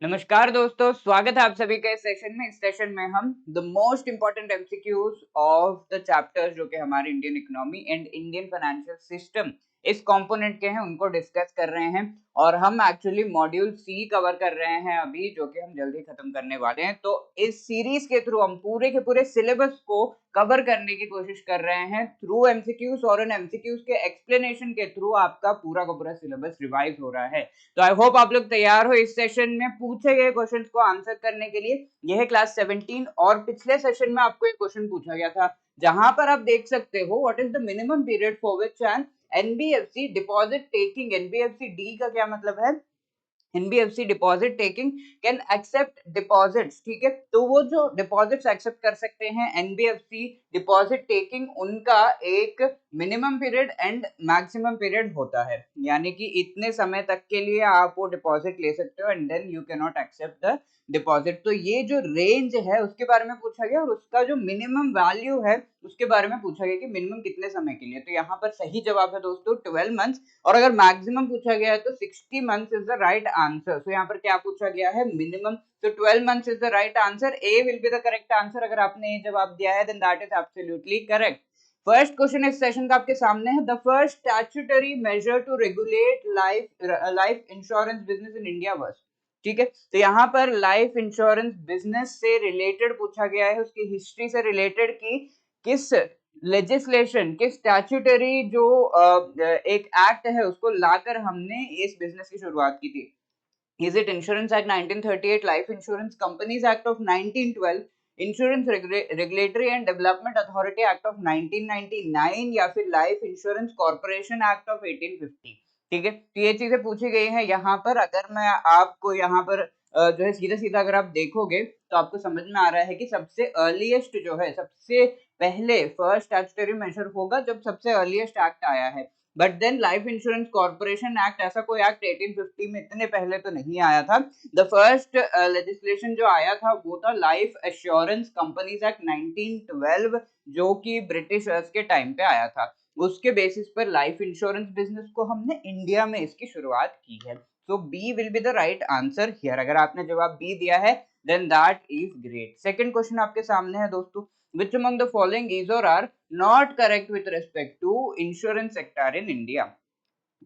नमस्कार दोस्तों, स्वागत है आप सभी का इस सेशन में। इस सेशन में हम the most important MCQs of the chapters जो कि हमारे Indian economy and Indian financial system इस कंपोनेंट के हैं उनको डिस्कस कर रहे हैं। और हम एक्चुअली मॉड्यूल सी कवर कर रहे हैं अभी, जो कि हम जल्दी खत्म करने वाले हैं। तो इस सीरीज के थ्रू हम पूरे के पूरे सिलेबस को कवर करने की कोशिश कर रहे हैं थ्रू एमसीक्यूज, और इन एमसीक्यूज के एक्सप्लेनेशन के थ्रू आपका पूरा का पूरा सिलेबस रिवाइज हो रहा है। तो आई होप आप लोग तैयार हो इस सेशन में पूछे गए क्वेश्चंस को आंसर करने के लिए। यह है क्लास 17 और पिछले सेशन में आपको एक क्वेश्चन पूछा गया था, जहां पर आप देख सकते हो what is the minimum period for which an NBFC deposit taking, NBFC D का क्या मतलब है, NBFC deposit taking can accept deposits. ठीक है, तो वो जो डिपॉजिट्स एक्सेप्ट कर सकते हैं एनबीएफसी डिपॉजिट टेकिंग, उनका एक minimum period and maximum period होता है। यानी कि इतने समय तक के लिए आप वो डिपॉजिट ले सकते हो and then you can not accept the deposit. तो ये जो रेंज है उसके बारे में पूछा गया, और उसका जो मिनिमम वैल्यू है उसके बारे में पूछा गया कि मिनिमम कितने समय के लिए। तो यहाँ पर सही जवाब है दोस्तों 12 मंथ्स, और अगर मैक्सिमम पूछा गया है तो 60 months is the right answer. So यहाँ पर क्या पूछा गया है, मिनिमम। तो 12 months is the right answer, A will be the correct answer. अगर आपने ये जवाब दिया है then that is absolutely correct. First question इस सेशन का आपके सामने है, the first statutory measure to regulate life insurance business in India was. ठीक है, तो यहाँ पर लाइफ इंश्योरेंस बिजनेस से रिलेटेड पूछा गया है, उसकी हिस्ट्री से रिलेटेड की किस लेजिस्लेशन के स्टैट्यूटरी जो एक एक्ट है उसको लाकर हमने इस बिजनेस की शुरुआत की थी। Is it insurance act 1938, life insurance companies act of 1912, insurance regulatory and development authority act of 1999, या फिर life insurance corporation act of 1850। ठीक है, तो ये चीजें पूछी गई हैं यहाँ पर। अगर मैं आपको यहाँ पर जो है सीधा सीधा अगर आप देखोगे तो आपको समझ में आ रहा है कि सबसे अर्लीस्ट जो है, सबसे पहले फर्स्ट स्टैट्यूटरी मेजर होगा जब सबसे अर्लीस्ट एक्ट आया है। But then life insurance corporation act, ऐसा कोई एक्ट 1850 में इतने पहले तो नहीं आया था। द फर्स्ट लेजिस्लेशन जो आया था वो था लाइफ एश्योरेंस कंपनीज एक्ट 1912, जो कि ब्रिटिशर्स के टाइम पे आया था। उसके बेसिस पर लाइफ इंश्योरेंस बिजनेस को हमने इंडिया में इसकी शुरुआत की है। So B will be the right answer here. अगर आपने जवाब बी दिया है then that is great. Second question आपके सामने है दोस्तों, which among the following is or are not correct with respect to insurance sector in India।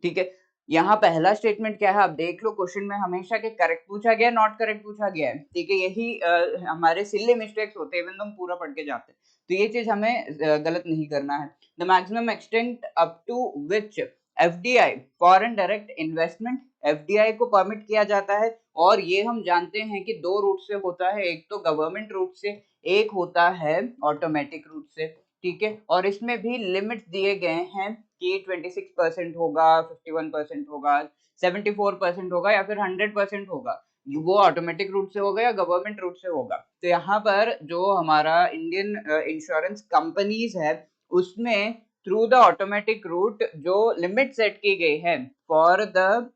ठीक है, यहाँ पहला स्टेटमेंट क्या है आप देख लो। क्वेश्चन में हमेशा के करेक्ट पूछा गया, नॉट करेक्ट पूछा गया है। ठीक है, यही हमारे सिल्ली मिस्टेक्स होते हैं, इवन तो हम पूरा पढ़ के जाते हैं। तो ये चीज हमें गलत नहीं करना है। The maximum extent up to which FDI, foreign direct investment, FDI को परमिट किया जाता है। और ये हम जानते हैं कि दो रूट से होता है, एक तो गवर्नमेंट रूट से, एक होता है ऑटोमेटिक रूट से। ठीक है, और इसमें भी लिमिट्स दिए गए हैं कि 26% होगा, 51% होगा, 74% होगा, या फिर 100% होगा। वो ऑटोमेटिक रूट से होगा या गवर्नमेंट रूट से होगा। तो यहाँ पर जो हमारा इंडियन इंश्योरेंस कंपनीज है उसमें थ्रू द ऑटोमेटिक रूट जो लिमिट सेट की गई है फॉर द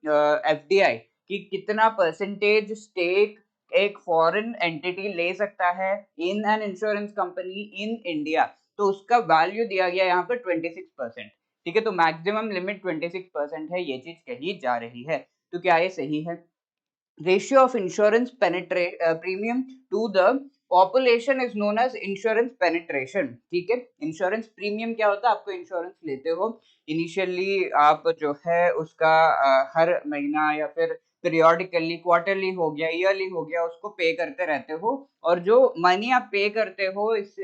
एफडीआई कि कितना परसेंटेज स्टेक एक फॉरेन एंटिटी ले सकता है in an insurance company in India, तो उसका वैल्यू दिया गया यहाँ पर 26%। ठीक है, तो मैक्सिमम लिमिट 26% है, ये चीज कही जा रही है। तो क्या ये सही है? Ratio of insurance penetrate premium to the population is known as insurance penetration. ठीक है, इंश्योरेंस प्रीमियम क्या होता है, आपको इंश्योरेंस लेते हो इनिशियली, आप जो है उसका हर महीना या फिर पीरियोडिकली, क्वार्टरली हो गया, ईयरली हो गया, उसको पे करते रहते हो। और जो मनी आप पे करते हो इस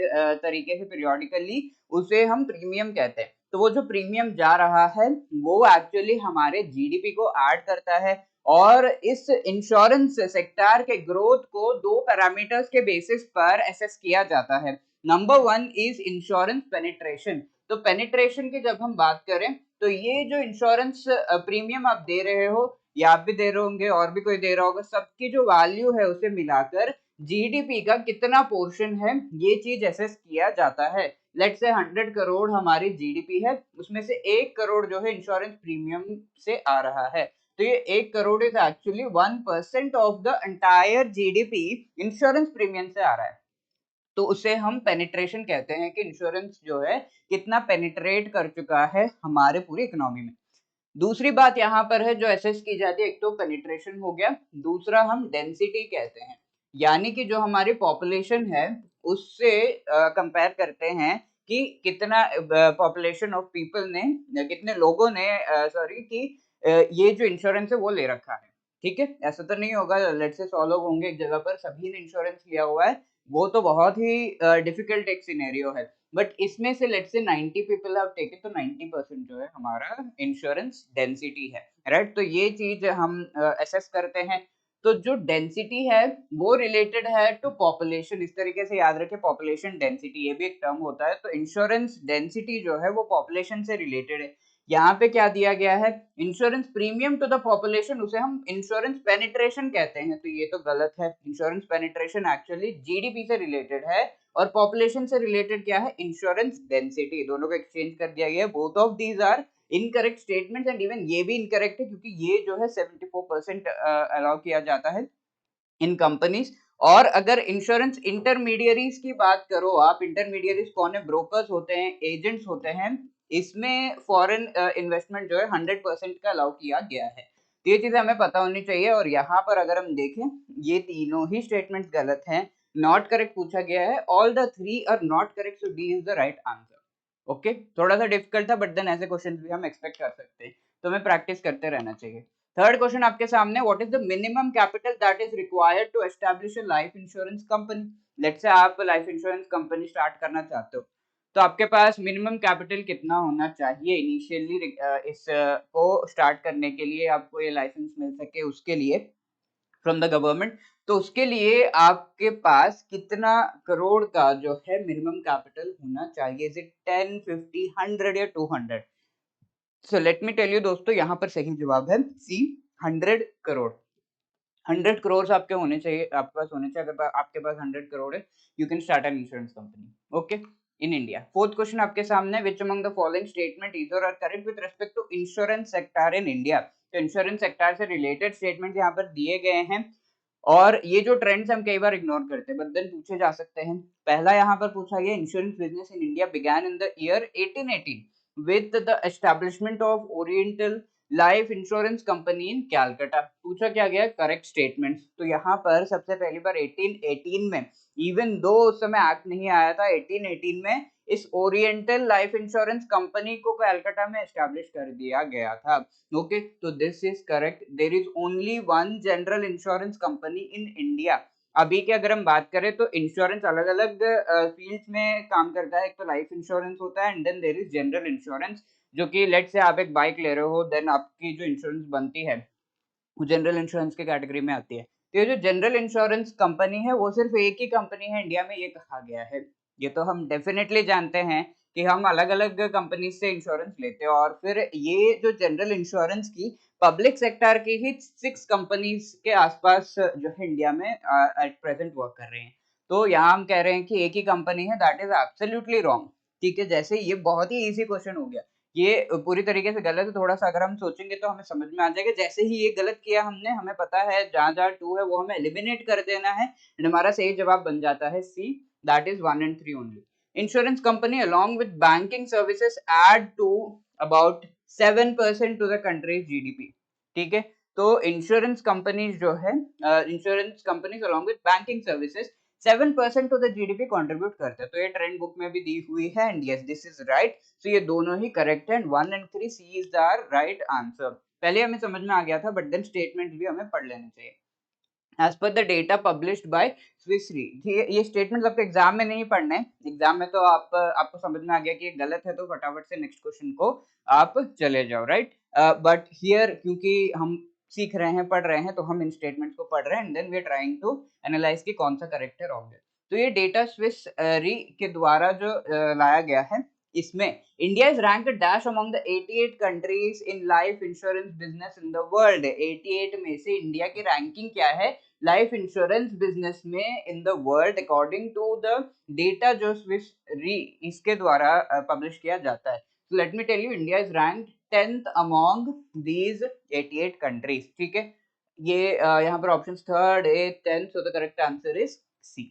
तरीके से पीरियोडिकली, उसे हम प्रीमियम कहते हैं। तो वो जो प्रीमियम जा रहा है वो एक्चुअली हमारे जीडीपी को ऐड करता है। और इस इंश्योरेंस सेक्टर के ग्रोथ को दो पैरामीटर्स के बेसिस पर एसेस किया जाता है। Number one is insurance penetration. तो पेनिट्रेशन की जब हम बात करें तो ये जो इंश्योरेंस प्रीमियम आप दे रहे हो, या आप भी दे रहे होंगे और भी कोई दे रहा होगा, सबकी जो वैल्यू है उसे मिलाकर जीडीपी का कितना पोर्शन है ये चीज एसेस किया जाता है। लेट से 100 करोड़ हमारी जीडीपी है, उसमें से 1 करोड़ जो है इंश्योरेंस प्रीमियम से आ रहा है। तो ये 1 crore is actually 1% of the entire GDP insurance premium से आ रहा है। तो उसे हम पेनिट्रेशन कहते हैं कि इंश्योरेंस जो है कितना पेनिट्रेट कर चुका है हमारे पूरी इकोनॉमी में। दूसरी बात यहाँ पर है जो असेस की जाती है, एक तो पेनिट्रेशन हो गया, दूसरा हम डेंसिटी कहते हैं, यानी कि जो हमारी पॉपुलेशन है उससे कंपेयर करते हैं कि कितना पॉपुलेशन ऑफ पीपल ने, कितने लोगों ने सॉरी कि ये जो इंश्योरेंस है वो ले रखा है। ठीक है, ऐसा तो नहीं होगा लेट्स से 100 लोग होंगे एक जगह पर, सभी ने इंश्योरेंस लिया हुआ है, वो तो बहुत ही डिफिकल्ट एक सिनेरियो है। बट इसमें से let's say 90 people have taken, तो 90% जो है हमारा इंश्योरेंस डेंसिटी है, राइट। तो ये चीज हम असेस करते हैं। तो जो डेंसिटी है वो रिलेटेड है टू पॉपुलेशन, इस तरीके से याद रखें, पॉपुलेशन डेंसिटी ये भी एक टर्म होता है। तो इंश्योरेंस डेंसिटी जो है वो पॉपुलेशन से रिलेटेड है। यहाँ पे क्या दिया गया है, insurance premium to the population, उसे हम इंश्योरेंस पेनिट्रेशन कहते हैं, तो ये तो गलत है। इंश्योरेंस पेनिट्रेशन एक्चुअली जीडीपी से रिलेटेड है और पॉपुलेशन से रिलेटेड क्या है, इंश्योरेंस डेंसिटी। दोनों को एक्सचेंज कर दिया गया है। Both of these are incorrect statements and even ये भी इनकरेक्ट है क्योंकि ये जो है 74% अलाउ किया जाता है इन कंपनीज। और अगर इंश्योरेंस इंटरमीडियरीज की बात करो आप, इंटरमीडियरीज कौन है, ब्रोकर्स होते हैं, एजेंट्स होते हैं, इसमें फॉरेन इन्वेस्टमेंट जो है 100% का अलाउ किया गया है। तो ये चीजें हमें पता होनी चाहिए। और यहाँ पर अगर हम देखें ये तीनों ही स्टेटमेंट गलत हैं, नॉट करेक्ट पूछा गया है, all the three are not correct, so D is the right answer. Okay, थोड़ा सा डिफिकल्ट था बट देन ऐसे क्वेश्चन भी हम एक्सपेक्ट कर सकते हैं, तो हमें प्रैक्टिस करते रहना चाहिए। थर्ड क्वेश्चन आपके सामने, what is the minimum capital that is required to establish a life insurance company. Let's say आप लाइफ इंश्योरेंस कंपनी स्टार्ट करना चाहते हो, तो आपके पास मिनिमम कैपिटल कितना होना चाहिए इनिशियली इस को स्टार्ट करने के लिए, आपको ये लाइसेंस मिल सके उसके लिए फ्रॉम द गवर्नमेंट। तो उसके लिए आपके पास कितना करोड़ का जो है मिनिमम कैपिटल होना चाहिए, इज इट 10, 50, 100 या 200? So let me tell you दोस्तों, यहाँ पर सही जवाब है सी, 100 करोड़। 100 करोड़ आपके होने चाहिए, आपके पास होने चाहिए। अगर आपके पास 100 करोड़ है, you can start an insurance company, okay, in India. Fourth question आपके सामने, which among the following statement is और are correct with respect to insurance sector in India. तो इंश्योरेंस सेक्टर से रिलेटेड स्टेटमेंट यहाँ पर दिए गए हैं और ये जो ट्रेंड्स हम कई बार इग्नोर करते हैं बट देन पूछे जा सकते हैं। पहला यहाँ पर पूछा गया, insurance business in India began in the year 1818 with the establishment of oriental life insurance company इन कैलकाटा। पूछा क्या गया, करेक्ट स्टेटमेंट। तो यहाँ पर सबसे पहली बार 1818 में, इवन दो उस समय एक्ट नहीं आया था, 1818 में इस ओरिएंटल लाइफ इंश्योरेंस कंपनी को कैलकाटा में एस्टैब्लिश कर दिया गया था। ओके, तो this is correct. There is only one general insurance company in India. अभी की अगर हम बात करें तो इंश्योरेंस अलग अलग फील्ड्स में काम करता है। एक तो लाइफ इंश्योरेंस होता है and then there is general insurance, जो कि लेट से आप एक बाइक ले रहे हो, देन आपकी जो इंश्योरेंस बनती है वो जनरल इंश्योरेंस के कैटेगरी में आती है। तो ये जो जनरल इंश्योरेंस कंपनी है वो सिर्फ एक ही कंपनी है इंडिया में, ये कहा गया है। ये तो हम डेफिनेटली जानते हैं कि हम अलग अलग कंपनी से इंश्योरेंस लेते हैं और फिर ये जो जनरल इंश्योरेंस की पब्लिक सेक्टर की ही 6 कंपनीज के आसपास जो है इंडिया में एट प्रेजेंट वर्क कर रहे हैं। तो यहाँ हम कह रहे हैं कि एक ही कंपनी है, दैट इज एब्सोल्युटली रॉन्ग। ठीक है, जैसे ये बहुत ही इजी क्वेश्चन हो गया, ये पूरी तरीके से गलत है। थोड़ा सा अगर हम सोचेंगे तो हमें समझ में आ जाएगा। जैसे ही ये गलत किया हमने, हमें पता है जहां जहां 2 है वो हमें एलिमिनेट कर देना है एंड हमारा सही जवाब बन जाता है C, that is 1 and 3 only. Insurance company along with banking services add to about 7% to the country's GDP. ठीक है, तो इंश्योरेंस कंपनीज जो है, insurance companies along with banking services 7% to the GDP contribute करते हैं। तो ये ट्रेंड बुक में भी दी हुई है and yes this is right. तो ये दोनों ही करेक्ट है and 1 and 3 C is the right answer. पहले हमें समझ में आ गया था बट देन स्टेटमेंट भी हमें पढ़ लेने चाहिए। As per the data published by Swiss Re, ये स्टेटमेंट आपको एग्जाम में नहीं पढ़ने, एग्जाम में तो आपको समझ में आ गया कि ये गलत है तो फटाफट से नेक्स्ट क्वेश्चन को आप चले जाओ, राइट। बट हियर क्योंकि हम सीख रहे हैं, पढ़ रहे हैं, तो हम इन स्टेटमेंट्स को पढ़ रहे हैं and then we are trying to analyse कि कौन सा करेक्ट है, रॉन्ग है। तो ये डेटा स्विस री के द्वारा जो लाया गया है, इसमें India is ranked dash among the 88 countries in life insurance business in the world. 88 में से इंडिया की रैंकिंग क्या है लाइफ इंश्योरेंस बिजनेस में in the world, according to the data जो स्विस री इसके द्वारा पब्लिश किया जाता है। So let me tell you, India is ranked 10th among these 88 countries. ठीक है, ये यहाँ पर ऑप्शंस थर्ड, एथ, 10th, so the correct answer is C.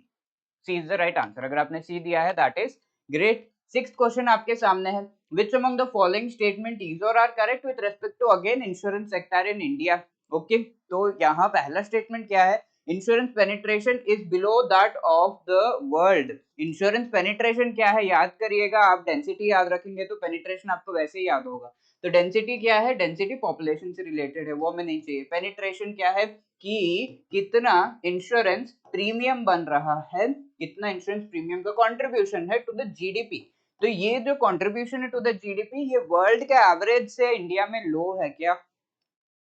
C is the right answer। अगर आपने C दिया है that is great. Sixth question आपके सामने है, which among the following statement is or are correct with respect to again insurance sector in India? Okay तो यहाँ पहला स्टेटमेंट क्या है, insurance penetration is below that of the world. Insurance penetration क्या है याद करिएगा, आप डेंसिटी याद रखेंगे तो पेनिट्रेशन आपको वैसे ही याद होगा। तो डेंसिटी क्या है, डेंसिटी पॉपुलेशन से रिलेटेड है, वो हमें नहीं चाहिए। पेनिट्रेशन क्या है कि कितना इंश्योरेंस प्रीमियम बन रहा है, कितना इंश्योरेंस प्रीमियम का कंट्रीब्यूशन है टू द जीडीपी। तो ये जो कंट्रीब्यूशन है टू द जीडीपी, ये वर्ल्ड के एवरेज से इंडिया में लो है क्या,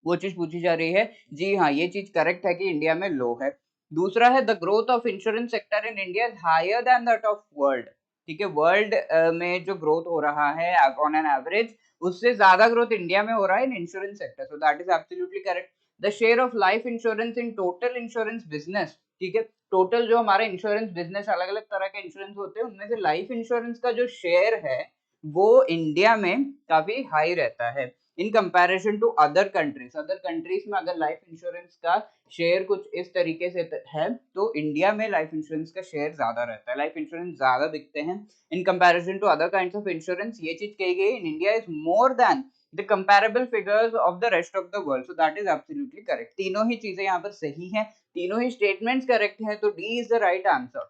वो चीज पूछी जा रही है। जी हाँ, ये चीज करेक्ट है कि इंडिया में लो है। दूसरा है the growth of insurance sector in India is higher than that of world. ठीक है, वर्ल्ड में जो ग्रोथ हो रहा है ऑन एन एवरेज, उससे ज्यादा ग्रोथ इंडिया में हो रहा है in insurance sector, so that is absolutely correct. The share of life insurance in total insurance business, ठीक है, टोटल जो हमारा इंश्योरेंस बिजनेस, अलग अलग तरह के इंश्योरेंस होते हैं, उनमें से लाइफ इंश्योरेंस का जो शेयर है वो इंडिया में काफी हाई रहता है in comparison to other countries. Other countries में अगर लाइफ इंश्योरेंस का शेयर कुछ इस तरीके से है, तो इंडिया में लाइफ इंश्योरेंस का शेयर ज्यादा रहता है, लाइफ इंश्योरेंस ज्यादा बिकते हैं in comparison to other kinds of insurance. ये चीज कही गई, in India is more than the comparable figures of the rest of the world, so that is absolutely correct. तीनों ही चीजें यहाँ पर सही हैं, तीनों ही स्टेटमेंट्स करेक्ट हैं, तो D is the right answer.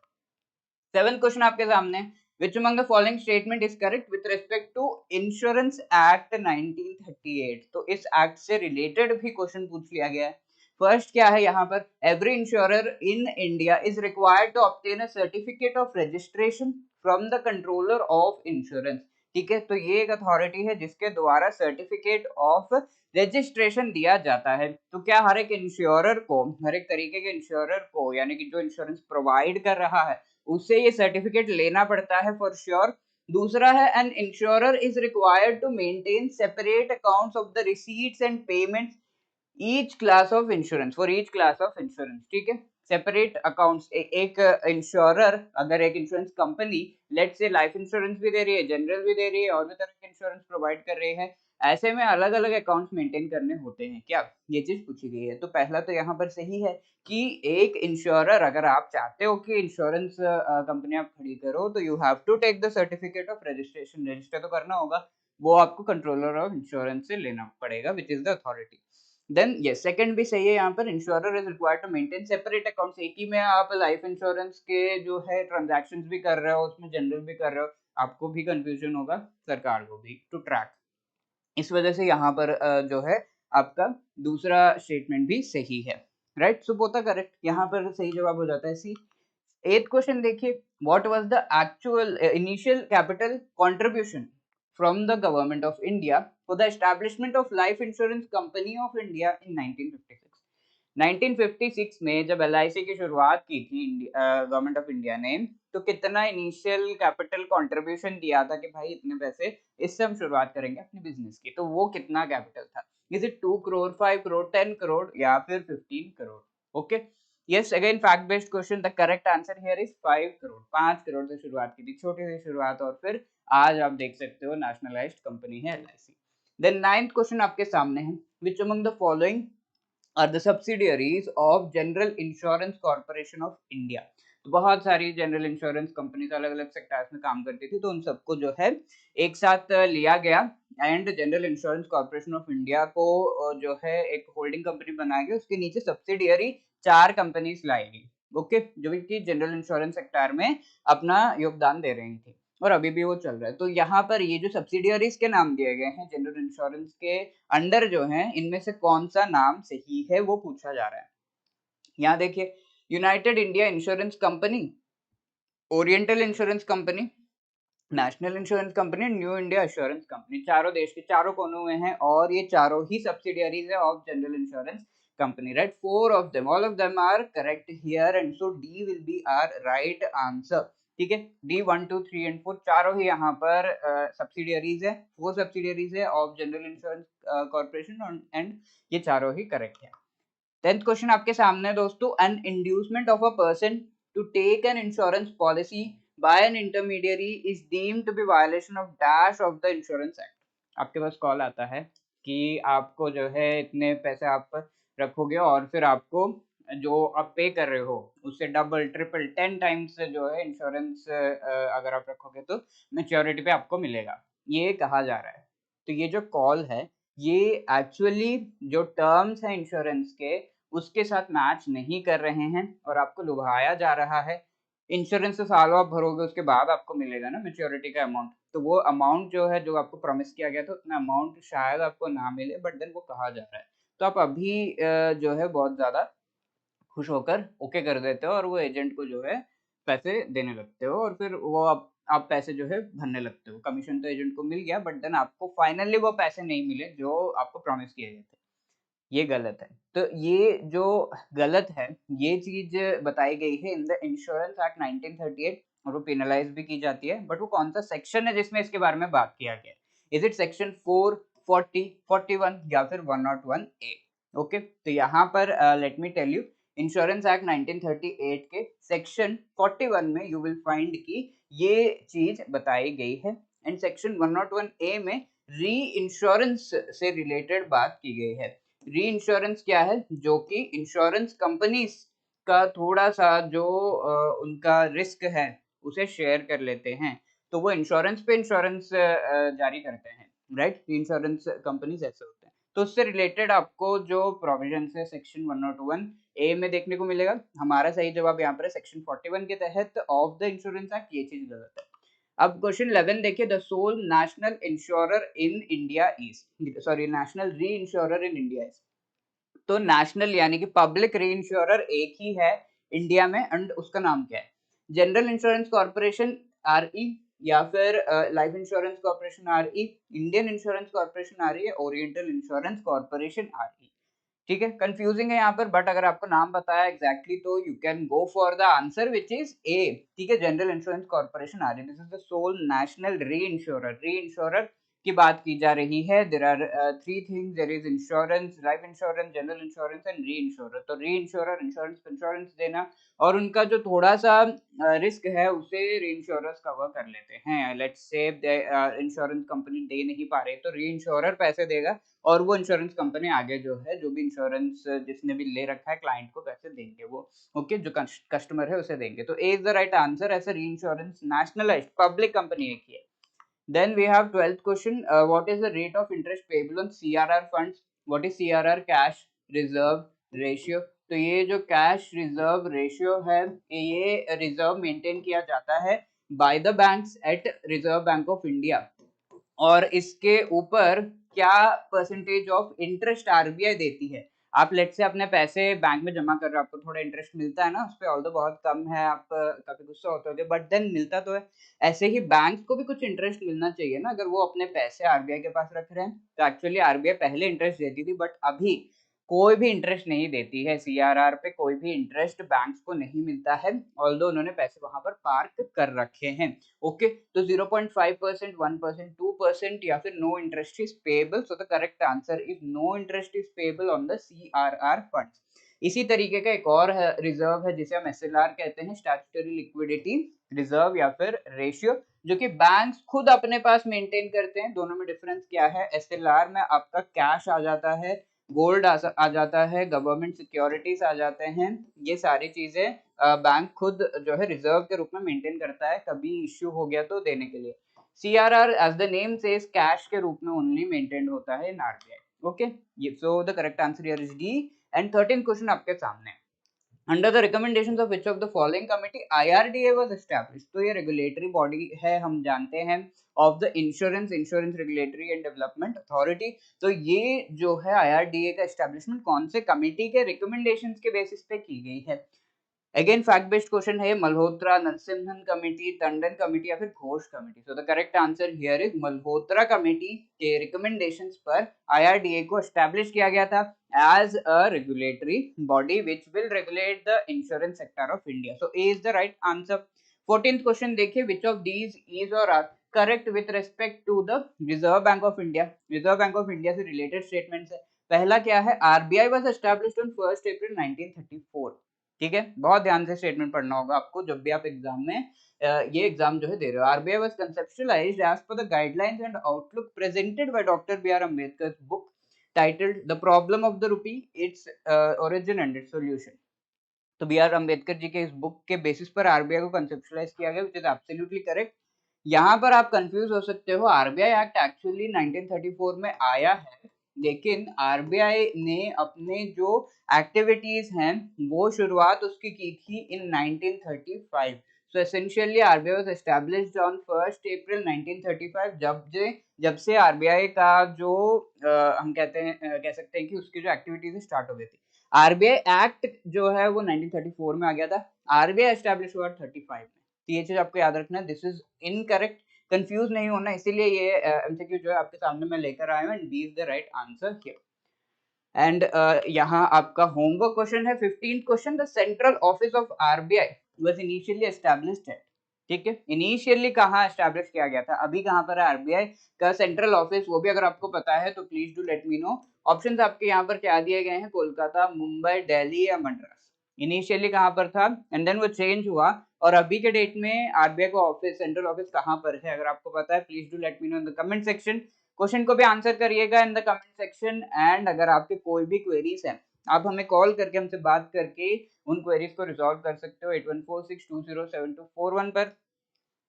7th question आपके सामने, which among the following statement is correct with respect to Insurance Act 1938? तो इस एक्ट से रिलेटेड भी क्वेश्चन पूछ लिया गया है। फर्स्ट क्या है यहाँ पर, every insurer in India is required to obtain a certificate of registration from the controller of insurance. ठीक है, तो ये एक अथॉरिटी है जिसके द्वारा सर्टिफिकेट ऑफ रजिस्ट्रेशन दिया जाता है। तो क्या हर एक इंश्योरर को, हर एक तरीके के इंश्योरर को, यानी कि जो इंश्योरेंस प्रोवाइड कर रहा है, उससे ये सर्टिफिकेट लेना पड़ता है फॉर श्योर। दूसरा है, an insurer is required to maintain separate accounts of the receipts and payments each class of insurance, for each class of insurance. ठीक है, सेपरेट अकाउंट्स, एक इंश्योरर, अगर एक insurance company let say life insurance भी दे रही है, general भी दे रही है, और भी तरह के इंश्योरेंस प्रोवाइड कर रही है, ऐसे में अलग अलग अकाउंट्स मेंटेन करने होते हैं क्या, ये चीज पूछी गई है। तो पहला तो यहाँ पर सही है कि एक इंश्योरर, अगर आप चाहते हो कि इंश्योरेंस कंपनी आप खड़ी करो, तो you have to take the certificate of registration, register तो करना होगा, वो आपको कंट्रोलर ऑफ इंश्योरेंस से लेना पड़ेगा, which is the authority. Then yes, second भी सही है, यहाँ पर insurer is required to maintain separate accounts. एक ही में आप लाइफ इंश्योरेंस के जो है ट्रांजैक्शंस भी कर रहे हो, उसमें जनरल भी कर रहे हो, आपको भी कंफ्यूजन होगा, सरकार को भी, टू ट्रैक। इस वजह से यहाँ पर जो है आपका दूसरा स्टेटमेंट भी सही है, right. So both are correct, यहाँ पर सही जवाब हो जाता है सी। 8th क्वेश्चन देखिए, what was the actual initial capital contribution from the government of India for the establishment of life insurance company of India in 1956? 1956 में जब एलआईसी की शुरुआत की थी गवर्नमेंट ऑफ इंडिया ने, तो कितना इनिशियल कैपिटल कंट्रीब्यूशन दिया था कि भाई इतने पैसे, इससे हम शुरुआत करेंगे अपने बिजनेस की, तो वो कितना कैपिटल था? इज इट 2 करोड़, 5 करोड़, 10 करोड़ या फिर 15 crore? Okay, yes, again fact based question, the correct answer here is 5 crore. 5 crore से शुरुआत की थी, छोटी सी शुरुआत, और फिर आज आप देख सकते हो नेशनलाइज्ड कंपनी है एलआईसी। देन 9th क्वेश्चन आपके सामने है, which among the following are the subsidiaries of general insurance corporation of India? तो बहुत सारी जनरल इंश्योरेंस कंपनीज अलग अलग सेक्टर्स में काम करती थी, तो उन सबको जो है एक साथ लिया गया, and general insurance corporation of India को जो है एक होल्डिंग कंपनी बनाया गया, उसके नीचे सब्सिडियरी 4 कंपनीज लाई गई, ओके, जो कि जनरल इंश्योरेंस सेक्टर में अपना योगदान दे रही थी, और अभी भी वो चल रहा है। तो यहाँ पर ये जो सब्सिडियरीज के नाम दिए गए हैं जनरल इंश्योरेंस के अंडर जो है, इनमें से कौन सा नाम सही है वो पूछा जा रहा है। यहाँ देखिए, United India insurance company, oriental insurance company, national insurance company, new India insurance company, चारों देश के चारों कोनों में है, और ये चारों ही सब्सिडियरीज है of general insurance company, right. 4 of them, all of them are correct here, and so D will be our right answer. ठीक है, डी 1 2 3 एंड 4 चारों ही यहाँ पर सब्सिडियरीज है, 4 सब्सिडियरीज है of general insurance corporation, and ये चारों ही करेक्ट है। 10th क्वेश्चन आपके सामने दोस्तों, an inducement of a person to take an insurance policy by an intermediary is deemed to be violation of dash of the insurance act. आपके पास call आता है कि आपको जो है इतने पैसे आप रखोगे, और फिर आपको जो आप पे कर रहे हो उससे डबल ट्रिपल 10 टाइम्स जो है इंश्योरेंस अगर आप रखोगे तो मैच्योरिटी पे आपको मिलेगा। ये कहा जा रहा है। तो ये जो कॉल है, ये एक्चुअली जो टर्म्स हैं इंश्योरेंस के, उसके साथ मैच नहीं कर रहे हैं और आपको लुभाया जा रहा है। इंश्योरेंस तो सालों आप भरोगे, उसके बाद आपको मिलेगा ना मैच्योरिटी का अमाउंट। तो वो अमाउंट जो है, जो आपको प्रॉमिस किया गया था, उतना अमाउंट शायद आपको ना मिले, बट देन वो कहा जा रहा है। तो आप अभी जो है बहुत ज़्यादा खुश होकर ओके कर देते हो और वो एजेंट को जो है पैसे देने लगते हो, और फिर वो आप पैसे जो है भरने लगते हो। कमीशन तो एजेंट को मिल गया, बट देन आपको फाइनली वो पैसे नहीं मिले जो आपको प्रॉमिस किए गए थे। ये गलत है। तो ये जो गलत है, ये चीज़ बताई गई है इन द इंश्योरेंस एक्ट 1938, और वो पेनलाइज़ भी की जाती है। बट वो कौन-सा सेक्शन है जिसमें इसके बारे में बात किया गया है? इज़ इट सेक्शन 4, 40, 41 या फिर 101 ए? ओके, तो यहाँ पर let me tell you, insurance act 1938 के सेक्शन 41 में यू विल फाइंड कि ये चीज़ बताई गई है, एंड सेक्शन 101 ए में री इंश्योरेंस से रिलेटेड बात की गई है। री इंश्योरेंस क्या है? जो कि इंश्योरेंस कंपनीज का थोड़ा-सा जो उनका रिस्क है, उसे शेयर कर लेते हैं। तो वो इंश्योरेंस पे इंश्योरेंस जारी करते हैं, राइट? इंश्योरेंस कंपनीज ऐसे होते हैं। तो उससे रिलेटेड आपको जो प्रोविजंस है सेक्शन 101 ए में देखने को मिलेगा। हमारा सही जवाब यहाँ पर है सेक्शन 41 के तहत ऑफ द इंश्योरेंस एक्ट। ये चीज़ गलत है। अब क्वेश्चन 11 देखिए, the sole national insurer in India is, sorry, national reinsurer in India is. तो नेशनल यानी कि पब्लिक री इंश्योरर एक ही है इंडिया में, एंड उसका नाम क्या है? जनरल इंश्योरेंस कॉर्पोरेशन आरई, या फिर लाइफ इंश्योरेंस कॉर्पोरेशन आरई, इंडियन इंश्योरेंस कॉर्पोरेशन आरई, ओरिएंटल इंश्योरेंस कॉर्पोरेशन आरई। ठीक है, कंफ्यूजिंग है यहाँ पर, बट अगर आपको नाम बताया एग्जैक्टली तो you can go for the answer which is A. ठीक है, जनरल इंश्योरेंस कॉर्पोरेशन आ रही है, this is the sole national reinsurer. Reinsurer की बात की जा रही है। There are three things, there is insurance, life insurance, general insurance and reinsurer. तो री इंश्योरर इंश्योरेंस देना, और उनका जो थोड़ा सा रिस्क है उसे री इंश्योरर्स कवर कर लेते हैं। लेट्स से इंश्योरेंस कंपनी दे नहीं पा रही, तो री इंश्योरर पैसे देगा, और वो इंश्योरेंस कंपनी आगे जो है, जो भी इंश्योरेंस जिसने भी ले रखा है, क्लाइंट को पैसे देंगे वो। ओके, जो कस्टमर है उसे देंगे। तो ए इज द राइट आंसर। ऐसा री इंश्योरेंस नेशनलाइज्ड पब्लिक कंपनी एक ही है। Then we have 12th question. What is the rate of interest payable on CRR funds? What is CRR, cash reserve ratio? तो ये जो कैश रिजर्व रेशियो है, ये reserve maintain किया जाता है by the banks at Reserve Bank of India, और इसके ऊपर क्या परसेंटेज ऑफ इंटरेस्ट आरबीआई देती है। आप लेट से अपने पैसे बैंक में जमा कर रहे हो, आपको थोड़ा इंटरेस्ट मिलता है ना उस पे, ऑल्दो बहुत कम है, आप काफी गुस्सा होते होगे, बट देन मिलता तो है। ऐसे ही बैंक को भी कुछ इंटरेस्ट मिलना चाहिए ना, अगर वो अपने पैसे आरबीआई के पास रख रहे हैं। तो एक्चुअली आरबीआई पहले इंटरेस्ट देती थी, बट अभी कोई भी इंटरेस्ट नहीं देती है। सीआरआर पे कोई भी इंटरेस्ट बैंक्स को नहीं मिलता है, ऑल्दो उन्होंने पैसे वहां पर पार्क कर रखे हैं। ओके, तो 0.5%, 1%, 2% या फिर no interest is payable. So the correct answer is no interest is payable on the CRR funds. इसी तरीके का एक और रिजर्व है जिसे हम एसएलआर कहते हैं, स्टैट्यूटरी लिक्विडिटी रिजर्व या फिर रेशियो, जो कि बैंक्स खुद अपने पास मेंटेन करते हैं। दोनों में डिफरेंस क्या है? एसएलआर में आपका कैश आ जाता है, गोल्ड आ जाता है, गवर्नमेंट सिक्योरिटीज आ जाते हैं, ये सारी चीजें बैंक खुद जो है रिजर्व के रूप में मेंटेन करता है, कभी इश्यू हो गया तो देने के लिए। CRR as the name says cash के रूप में ओनली मेंटेन होता है इन आरबीआई। ओके, ये सो the correct answer here is D. And 13th question आपके सामने, under the recommendations of which of the following committee IRDA was established. तो ये रेगुलेटरी बॉडी है, हम जानते हैं, of the insurance regulatory and development authority. तो ये जो है आईआरडीए का एस्टैब्लिशमेंट कौन से कमिटी के रिकमेंडेशंस के बेसिस पे की गई है? अगेन फैक्ट बेस्ड क्वेश्चन है, मल्होत्रा, नरसिम्हन कमेटी, टंडन कमेटी या फिर Ghosh committee. So the correct answer here is Malhotra committee के रिकमेंडेशंस पर आईआरडीए को एस्टैब्लिश किया गया था as a regulatory body which will regulate the insurance sector of India. So A is the right answer. 14th question देखिए, which of these is और are correct with respect to the Reserve Bank of India. Reserve Bank of India से related statements है। पहला क्या है? RBI was established on 1st अप्रैल 1934। ठीक है, बहुत ध्यान से स्टेटमेंट पढ़ना होगा आपको जब भी आप एग्जाम में ये एग्जाम जो है दे रहे हो। RBI was conceptualised as per the guidelines and outlook presented by doctor B R Ambedkar book titled the problem of the rupee, its origin and its solution. तो बी आर अम्बेडकर जी के इस बुक के बेसिस पर आरबीआई को conceptualise किया गया, which is absolutely correct. यहाँ पर आप कंफ्यूज हो सकते हो, आरबीआई एक्ट एक्चुअली 1934 में आया है, लेकिन आरबीआई ने अपने जो एक्टिविटीज हैं वो शुरुआत उसकी की थी इन 1935। So essentially RBI was established on 1 अप्रैल 1935, जब से आरबीआई का जो हम कह सकते हैं कि उसकी जो एक्टिविटीज स्टार्ट हो गई थी। आरबीआई एक्ट जो है वो 1934 में आ गया था, आरबीआई एस्टैब्लिश हुआ 35 में। तो ये चीज आपको याद रखना है, दिस इज इनकरेक्ट, कंफ्यूज नहीं होना, इसीलिए ये एमसीक्यू जो है आपके सामने मैं लेकर आया हूँ, and B is the right answer here. And यहाँ आपका होमवर्क क्वेश्चन है 15th question, the central office of RBI was initially established at. ठीक है, इनिशियली कहाँ एस्टैब्लिश किया गया था, अभी कहाँ पर है आरबीआई का सेंट्रल ऑफिस, वो भी अगर आपको पता है तो please do let me know. Options आपके यहाँ पर क्या दिए गए हैं, कोलकाता, मुंबई, दिल्ली या मद्रास। इनिशियली कहाँ पर था एंड देन वो चेंज हुआ, और अभी के डेट में आरबीआई का ऑफिस, सेंट्रल ऑफिस कहाँ पर है, अगर आपको पता है please do let me know in the comment section. Question को भी आंसर करिएगा in the comment section, and अगर आपके कोई भी क्वेरीज हैं आप हमें कॉल करके हमसे बात करके उन क्वेरीज को रिजॉल्व कर सकते हो 8146207241 पर,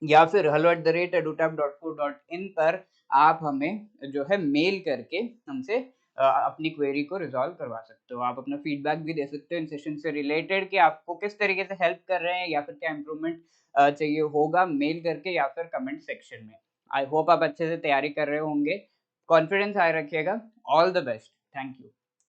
या फिर hello@edutap.co.in पर आप हमें जो है मेल करके हमसे अपनी क्वेरी को रिजॉल्व करवा सकते हो। आप अपना फीडबैक भी दे सकते हो इन सेशन से रिलेटेड कि आपको किस तरीके से हेल्प कर रहे हैं या फिर क्या इम्प्रूवमेंट चाहिए होगा, मेल करके या फिर कमेंट सेक्शन में। आई होप आप अच्छे से तैयारी कर रहे होंगे, कॉन्फिडेंस हाई रखिएगा, all the best, thank you.